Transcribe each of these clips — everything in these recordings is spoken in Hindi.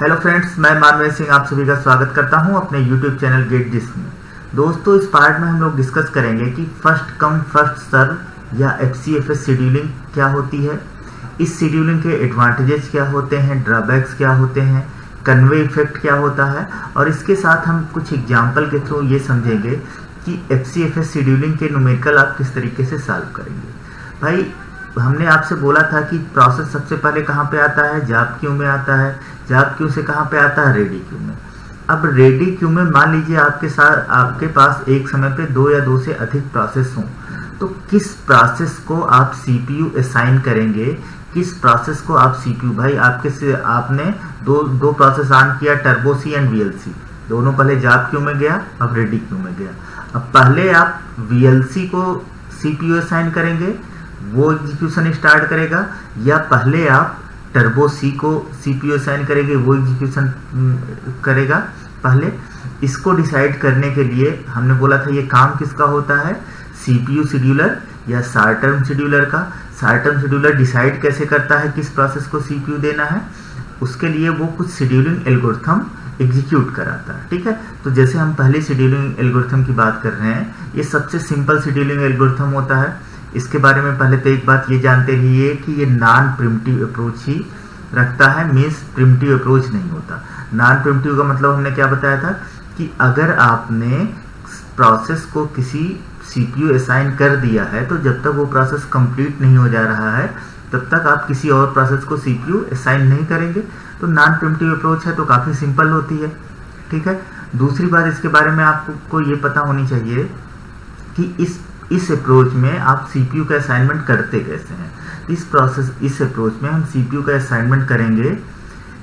हेलो फ्रेंड्स, मैं मानवेंद्र सिंह आप सभी का स्वागत करता हूं अपने यूट्यूब चैनल गेट डिस्क में। दोस्तों, इस पार्ट में हम लोग डिस्कस करेंगे कि फर्स्ट कम फर्स्ट सर्व या FCFS शेड्यूलिंग क्या होती है, इस शेड्यूलिंग के एडवांटेजेस क्या होते हैं, ड्रॉबैक्स क्या होते हैं, कन्वे इफेक्ट क्या होता है, और इसके साथ हम कुछ एग्जाम्पल के थ्रू ये समझेंगे कि FCFS शेड्यूलिंग के न्यूमेरिकल आप किस तरीके से सॉल्व करेंगे। भाई, हमने आपसे बोला था कि प्रोसेस सबसे पहले कहाँ पे आता है, जॉब क्यू में आता है, जॉब क्यू से कहाँ पे आता है, रेडी क्यू में। अब रेडी क्यू में मान लीजिए आपके पास एक समय पे 2 या 2 से अधिक प्रोसेस हों, तो किस प्रोसेस को आप CPU असाइन करेंगे, किस प्रोसेस को आप CPU, भाई आपने दो प्रोसेस ऑन किया, टर्बो सी एंड VLC, दोनों पहले जॉब क्यू में गया, अब रेडी क्यू में गया। अब पहले आप VLC को CPU असाइन करेंगे, वो एग्जीक्यूशन स्टार्ट करेगा, या पहले आप टर्बो सी को CPU असाइन करेंगे, वो एग्जीक्यूशन करेगा। पहले इसको डिसाइड करने के लिए हमने बोला था ये काम किसका होता है, CPU शेड्यूलर या शॉर्ट टर्म शेड्यूलर का। शॉर्ट टर्म शेड्यूलर डिसाइड कैसे करता है किस प्रोसेस को CPU देना है, उसके लिए वो कुछ शेड्यूलिंग एल्गोरिथम एग्जीक्यूट कराता है। ठीक है, तो जैसे हम पहले शेड्यूलिंग एल्गोरिथम की बात कर रहे हैं, ये सबसे सिंपल शेड्यूलिंग एल्गोरिथम होता है। इसके बारे में पहले तो एक बात ये जानते रहिए कि ये नॉन प्रिमिटिव अप्रोच ही रखता है, मीन्स प्रिमिटिव अप्रोच नहीं होता। नॉन प्रिमिटिव का मतलब हमने क्या बताया था कि अगर आपने प्रोसेस को किसी CPU असाइन कर दिया है, तो जब तक वो प्रोसेस कंप्लीट नहीं हो जा रहा है तब तक आप किसी और प्रोसेस को CPU असाइन नहीं करेंगे। तो नॉन प्रिमिटिव अप्रोच है, तो काफ़ी सिंपल होती है। ठीक है, दूसरी बात इसके बारे में आपको ये पता होनी चाहिए कि इस अप्रोच में आप CPU का असाइनमेंट करते कैसे हैं। इस अप्रोच में हम CPU का असाइनमेंट करेंगे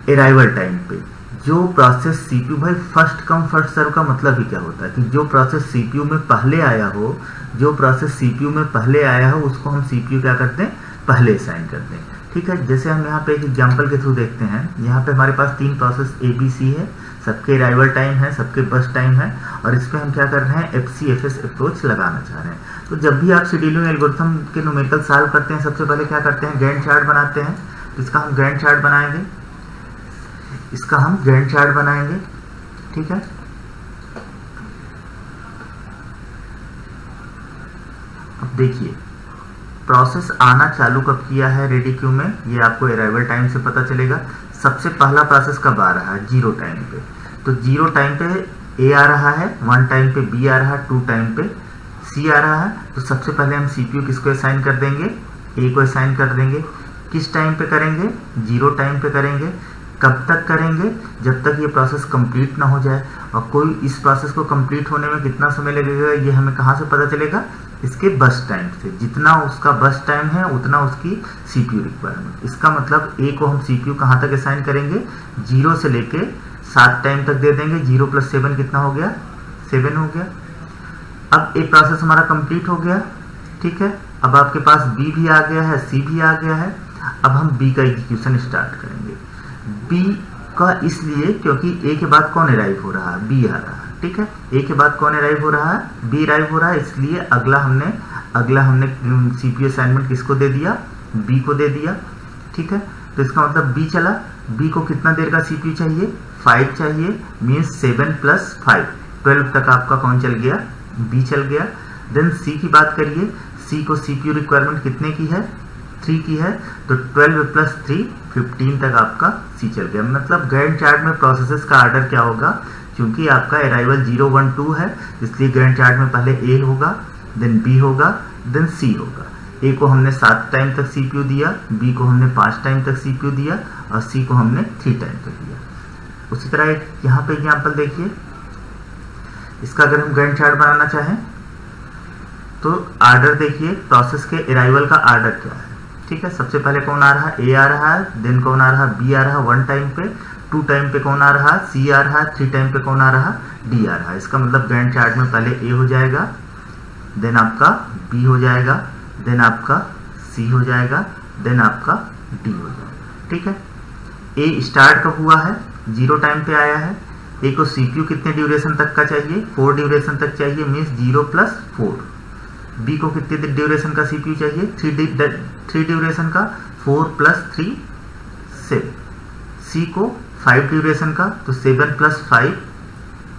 अराइवल टाइम पे। जो प्रोसेस CPU, भाई फर्स्ट कम फर्स्ट सर्व का मतलब ही क्या होता है कि जो प्रोसेस CPU में पहले आया हो, उसको हम CPU क्या करते हैं, पहले असाइन करते हैं। ठीक है, जैसे हम यहाँ पे एक एग्जांपल के थ्रू देखते हैं। यहाँ पे हमारे पास 3 प्रोसेस ABC है, सबके अराइवल टाइम है, सबके बर्स्ट टाइम है, और इस पे हम क्या कर रहे हैं, FCFS अप्रोच लगाना चाह रहे हैं। तो जब भी आप शेड्यूलिंग एल्गोरिथम के न्यूमेरिकल सॉल्व करते हैं, सबसे पहले क्या करते हैं, गैंट चार्ट बनाते हैं। इसका हम गैंट चार्ट बनाएंगे। ठीक है, अब देखिए प्रोसेस आना चालू कब किया है रेडी क्यू में, ये आपको अराइवल टाइम से पता चलेगा। सबसे पहला प्रोसेस कब आ रहा है, 0 टाइम पे। तो 0 टाइम पे A आ रहा है, 1 टाइम पे B आ रहा है, 2 टाइम पे C आ रहा है। तो सबसे पहले हम CPU किसको असाइन कर देंगे, A को असाइन कर देंगे। किस टाइम पे करेंगे, 0 टाइम पे करेंगे। कब तक करेंगे, जब तक ये प्रोसेस कंप्लीट ना हो जाए। और कोई इस प्रोसेस को कंप्लीट होने में कितना समय लगेगा, ये हमें कहाँ से पता चलेगा, इसके बस टाइम से। जितना उसका बस टाइम है उतना उसकी CPU रिक्वायरमेंट। इसका मतलब A को हम CPU कहाँ तक असाइन करेंगे, 0 से लेके 7 टाइम तक दे देंगे। 0 + 7 कितना हो गया, 7 हो गया। अब A प्रोसेस हमारा कंप्लीट हो गया। ठीक है, अब आपके पास B भी आ गया है, C भी आ गया है। अब हम B का एग्जीक्यूशन स्टार्ट करेंगे। B का इसलिए क्योंकि A के बाद कौन अराइव हो रहा है, B आ रहा है। ठीक है, A के बाद कौन अराइव हो रहा है, B अराइव हो रहा है। इसलिए अगला हमने CPU असाइनमेंट किसको दे दिया, B को दे दिया। ठीक है, तो इसका मतलब B चला। B को कितना देर का CPU चाहिए, 5 चाहिए, मीन्स 7 + 5 12 तक आपका कौन चल गया, B चल गया। देन C की बात करिए, C को CPU रिक्वायरमेंट कितने की है, 3 की है। तो 12 + 3 15 तक आपका C चल गया। मतलब गैंट चार्ट में प्रोसेसेस का ऑर्डर क्या होगा, क्योंकि आपका अराइवल 0 1 2 है, इसलिए गैंट चार्ट में पहले A होगा, देन B होगा, देन C होगा। A को हमने 7 टाइम तक CPU दिया, B को हमने 5 टाइम तक CPU दिया, और C को हमने 3 टाइम तक दिया। उसी तरह यहाँ पे एग्जाम्पल देखिए, इसका अगर हम गैंट चार्ट बनाना चाहें तो ऑर्डर देखिए, प्रोसेस के अराइवल का ऑर्डर क्या है। ठीक है, सबसे पहले कौन आ रहा है, A आ रहा है, देन कौन आ रहा है, B आ रहा है 1 टाइम पे, 2 टाइम पे कौन आ रहा है, C आ रहा है, 3 टाइम पे कौन आ रहा है, D आ रहा है। इसका मतलब गैंट चार्ट में पहले A हो जाएगा, देन आपका B हो जाएगा, देन आपका C हो जाएगा, देन आपका D हो जाएगा। ठीक है, A स्टार्ट कब हुआ है, 0 टाइम पे आया है। A को CPU कितने ड्यूरेशन तक का चाहिए, 4 ड्यूरेशन तक चाहिए, मीन्स 0 + 4। B को कितने ड्यूरेशन का CPU चाहिए, 3 ड्यूरेशन का, 4 + 3 7। C को 5 ड्यूरेशन का, तो 7 + 5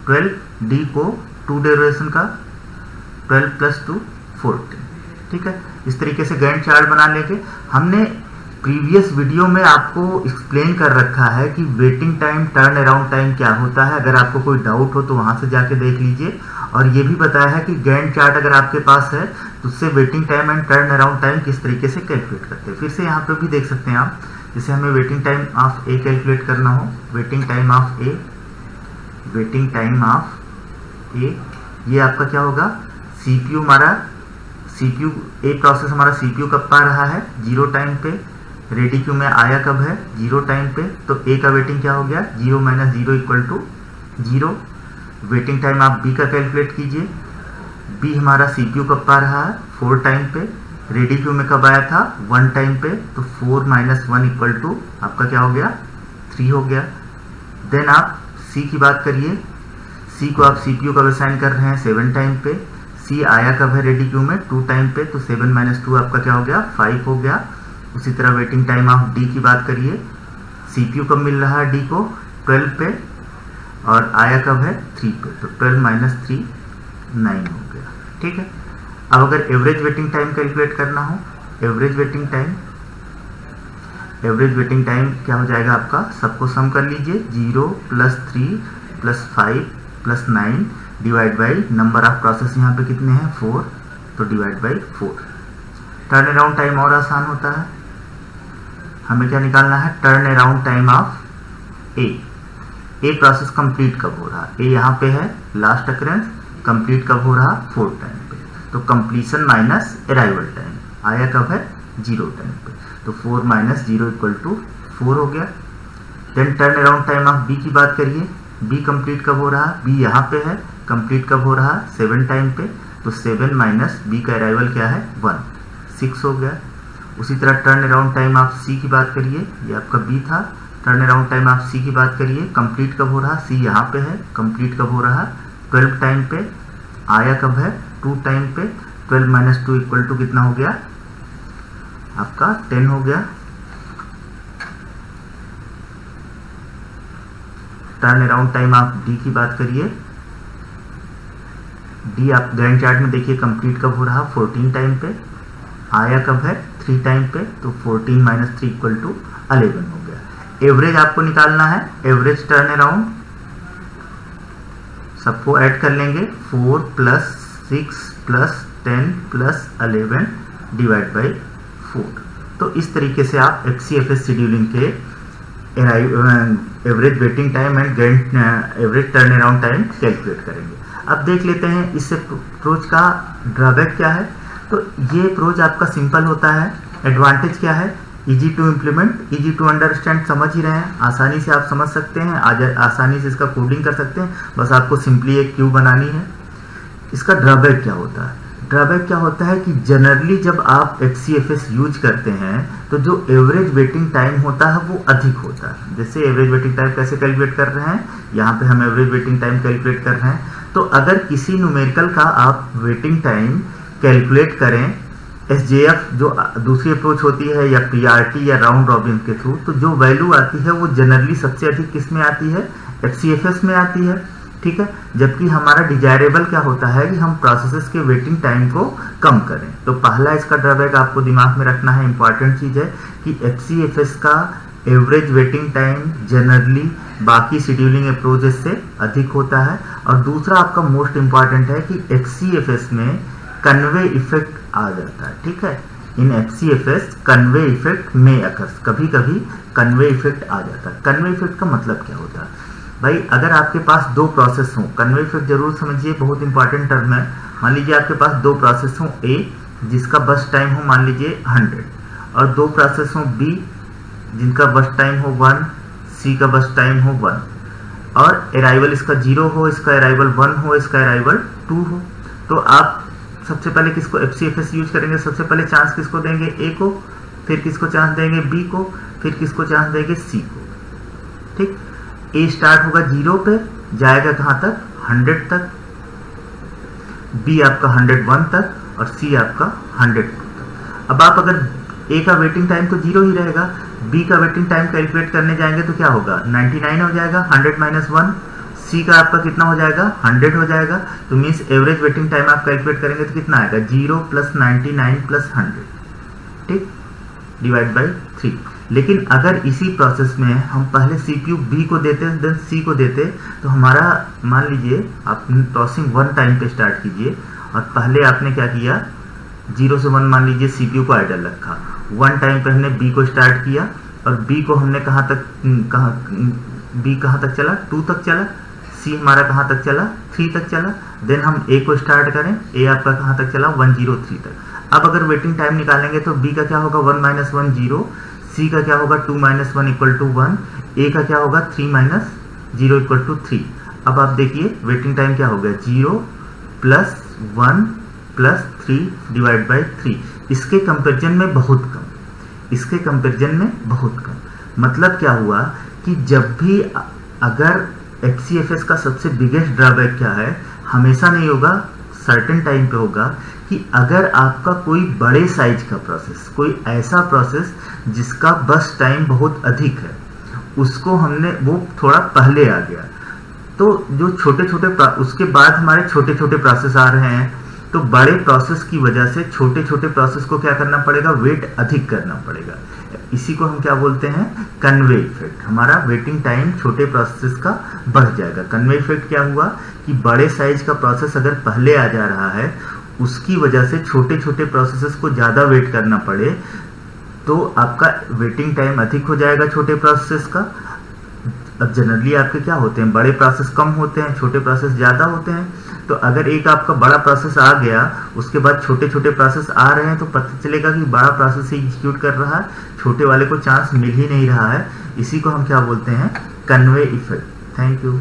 12, डी को 2 ड्यूरेशन का 12 + 2 14। ठीक है, इस तरीके से गैंट चार्ट बना लेंगे। हमने प्रीवियस वीडियो में आपको एक्सप्लेन कर रखा है कि waiting time, turn around time क्या होता है। अगर आपको कोई डाउट हो तो वहां से जाके देख लीजिए। और ये भी बताया है कि गैंट चार्ट अगर आपके पास है तो उससे waiting time and turn around time किस तरीके से कैलकुलेट करते हैं। फिर से यहाँ पे भी देख सकते हैं आप, जैसे हमें waiting time of A calculate करना हो, waiting time of A, waiting time of A, ये आपका क्या होगा, सीपीयू हमारा, सीपीयू ए प्रोसेस हमारा सीपीयू कब पा रहा है, 0 टाइम पे, रेडी क्यू में आया कब है, 0 टाइम पे, तो ए का वेटिंग क्या हो गया, 0 - 0 = 0। वेटिंग टाइम आप बी का कैलकुलेट कीजिए, बी हमारा सीपीयू कब पा रहा है, 4 टाइम पे, रेडी क्यू में कब आया था, 1 टाइम पे, तो 4 - 1 = आपका क्या हो गया, 3 हो गया। देन आप सी की बात करिए, सी को आप सीपीयू कब असाइन कर रहे हैं, 7 टाइम पे, सी आया कब है रेडी क्यू में, 2 टाइम पे, तो 7 - 2 आपका क्या हो गया, 5 हो गया। उसी तरह वेटिंग टाइम ऑफ डी की बात करिए, सीपीयू कब मिल रहा है डी को, 12 पे, और आया कब है, 3 पे, तो 12 - 3 9 हो गया। ठीक है, अब अगर एवरेज वेटिंग टाइम कैलकुलेट करना हो, average waiting time, average waiting time क्या हो जाएगा आपका, सबको सम कर लीजिए, 0 + 3 + 5 + 9 divide by number of process यहाँ पे कितने हैं, 4, तो divide by 4। Turn around time और आसान होता है, हमें क्या निकालना है, turn around time of A. A process complete कब हो रहा, ए यहाँ पे है लास्ट अकरेंस, कंप्लीट कब हो रहा, 4 टाइम पे, तो कंप्लीशन माइनस अराइवल टाइम, आया कब है, 0 टाइम पे, तो 4 - 0 = 4 हो गया। Then turn around time of B की बात करिए, बी कंप्लीट कब हो रहा, बी यहाँ पे है, कंप्लीट कब हो रहा, 7 टाइम पे, तो 7 - बी का अराइवल क्या है, 1, 6 हो गया। उसी तरह टर्न अराउंड टाइम ऑफ सी की बात करिए, ये आपका बी था, टर्न अराउंड टाइम ऑफ सी की बात करिए, कंप्लीट कब हो रहा, सी यहाँ पे है, कंप्लीट कब हो रहा, 12 टाइम पे, आया कब है, 2 टाइम पे, 12 - 2 = कितना हो गया आपका, 10 हो गया। Turn around time of D की बात करिए, डी आप गैंट चार्ट में देखिए कंप्लीट कब हो रहा, 14 टाइम पे, आया कब है, 3 टाइम पे, तो 14 - 3 = 11 हो गया। एवरेज आपको निकालना है, एवरेज टर्न अराउंड, सबको ऐड कर लेंगे, 4 + 6 + 10 + 11 डिवाइड बाई 4। तो इस तरीके से आप एचसीएफएस शेड्यूलिंग के average waiting time and Gantt average turn around time calculate करेंगे। अब देख लेते हैं इस अप्रोच का ड्रॉबैक क्या है। तो ये अप्रोच आपका सिंपल होता है, एडवांटेज क्या है, easy to implement, easy to understand, समझ ही रहे हैं, आसानी से आप समझ सकते हैं, आसानी से इसका कोडिंग कर सकते हैं, बस आपको सिंपली एक क्यू बनानी है। इसका ड्रॉबैक क्या होता है, ड्रॉबैक क्या होता है कि जनरली जब आप एचसीएफएस यूज करते हैं तो जो एवरेज वेटिंग टाइम होता है वो अधिक होता है। जैसे एवरेज वेटिंग टाइम कैसे कैलकुलेट कर रहे हैं, यहाँ पे हम एवरेज वेटिंग टाइम कैलकुलेट कर रहे हैं। तो अगर किसी न्यूमेरिकल का आप वेटिंग टाइम कैलकुलेट करें एसजेएफ जो दूसरी अप्रोच होती है, या पीआरटी या राउंड रॉबिन के थ्रू, तो जो वैल्यू आती है वो जनरली सबसे अधिक किस में आती है, एचसीएफएस में आती है। ठीक है, जबकि हमारा डिजायरेबल क्या होता है कि हम प्रोसेसेस के वेटिंग टाइम को कम करें। तो पहला इसका ड्रॉबैक आपको दिमाग में रखना है, इंपॉर्टेंट चीज है कि एचसीएफएस का एवरेज वेटिंग टाइम जनरली बाकी शेड्यूलिंग अप्रोचेस से अधिक होता है। और दूसरा आपका मोस्ट इंपॉर्टेंट है कि एचसीएफएस में कन्वे इफेक्ट आ जाता है। ठीक है, इन एचसीएफएस कन्वे इफेक्ट में अकर्स, कभी कभी कन्वे इफेक्ट आ जाता है। कन्वे इफेक्ट का मतलब क्या होता है भाई, अगर आपके पास दो प्रोसेस हो, कन्वे इफेक्ट जरूर समझिए, बहुत इंपॉर्टेंट टर्म है। मान लीजिए आपके पास दो प्रोसेस हो, ए जिसका बस्ट टाइम हो मान लीजिए 100, और दो प्रोसेस हो बी जिनका बस्ट टाइम हो 1, सी का बस्ट टाइम हो 1, और अराइवल इसका 0 हो, इसका अराइवल 1 हो, इसका अराइवल 2 हो। तो आप सबसे पहले किसको एचसीएफएस यूज करेंगे, सबसे पहले चांस किसको देंगे, ए को, फिर किसको चांस देंगे, बी को, फिर किसको चांस देंगे, सी को। ठीक, ए स्टार्ट होगा 0 पे, जाएगा कहां तक, 100 तक, बी आपका 101 तक, और सी आपका 102 तक। अब आप अगर ए का वेटिंग टाइम तो 0 ही रहेगा, बी का वेटिंग टाइम कैलकुलेट करने जाएंगे तो क्या होगा, 99 हो जाएगा, 100 माइनस 1। सी का आपका कितना हो जाएगा, 100 हो जाएगा। तो मीन्स एवरेज वेटिंग टाइम आप कैलकुलेट करेंगे तो कितना आएगा, 0 प्लस 99 प्लस 100, ठीक, डिवाइड बाई 3। लेकिन अगर इसी प्रोसेस में हम पहले सीपीयू बी को देते देन सी को देते, तो हमारा मान लीजिए आप प्रोसेसिंग 1 टाइम पे स्टार्ट कीजिए और पहले आपने क्या किया, 0 से 1 मान लीजिए सीपीयू को आइडल रखा, 1 टाइम पे हमने बी को स्टार्ट किया और बी को हमने बी कहाँ तक चला, 2 तक चला, सी हमारा कहाँ तक चला, 3 तक चला। देन हम ए को स्टार्ट करें, ए आपका कहाँ तक चला, 103 तक। अब अगर वेटिंग टाइम निकालेंगे तो बी का क्या होगा, 1 माइनस 1 0, सी का क्या होगा, 2 माइनस 1 इक्वल टू 1, ए का क्या होगा, 3 माइनस 0 इक्वल टू 3। अब आप देखिए वेटिंग टाइम क्या हो गया, 0 प्लस 1 प्लस 3 डिवाइड बाई 3। इसके कंपेरिजन में बहुत कम, इसके कंपेरिजन में बहुत कम। मतलब क्या हुआ कि जब भी अगर HCFS का सबसे बिगेस्ट ड्रॉबैक क्या है, हमेशा नहीं होगा, सर्टेन टाइम पे होगा कि अगर आपका कोई बड़े साइज का प्रोसेस, कोई ऐसा प्रोसेस जिसका बस टाइम बहुत अधिक है, उसको हमने वो थोड़ा पहले आ गया, तो जो छोटे छोटे उसके बाद हमारे छोटे छोटे प्रोसेस आ रहे हैं, तो बड़े प्रोसेस की वजह से छोटे छोटे प्रोसेस को क्या करना पड़ेगा, वेट अधिक करना पड़ेगा। इसी को हम क्या बोलते हैं, कन्वे इफेक्ट। हमारा वेटिंग टाइम छोटे प्रोसेस का बढ़ जाएगा। कन्वे इफेक्ट क्या हुआ कि बड़े साइज का प्रोसेस अगर पहले आ जा रहा है, उसकी वजह से छोटे छोटे प्रोसेसेस को ज़्यादा वेट करना पड़े, तो आपका वेटिंग टाइम अधिक हो जाएगा छोटे प्रोसेस का। अब जनरली आपके क्या होते हैं, बड़े प्रोसेस कम होते हैं, छोटे प्रोसेस ज़्यादा होते हैं। तो अगर एक आपका बड़ा प्रोसेस आ गया, उसके बाद छोटे छोटे प्रोसेस आ रहे हैं, तो पता चलेगा कि बड़ा प्रोसेस ही एग्जीक्यूट कर रहा है, छोटे वाले को चांस मिल ही नहीं रहा है। इसी को हम क्या बोलते हैं, कन्वे इफेक्ट। Thank you.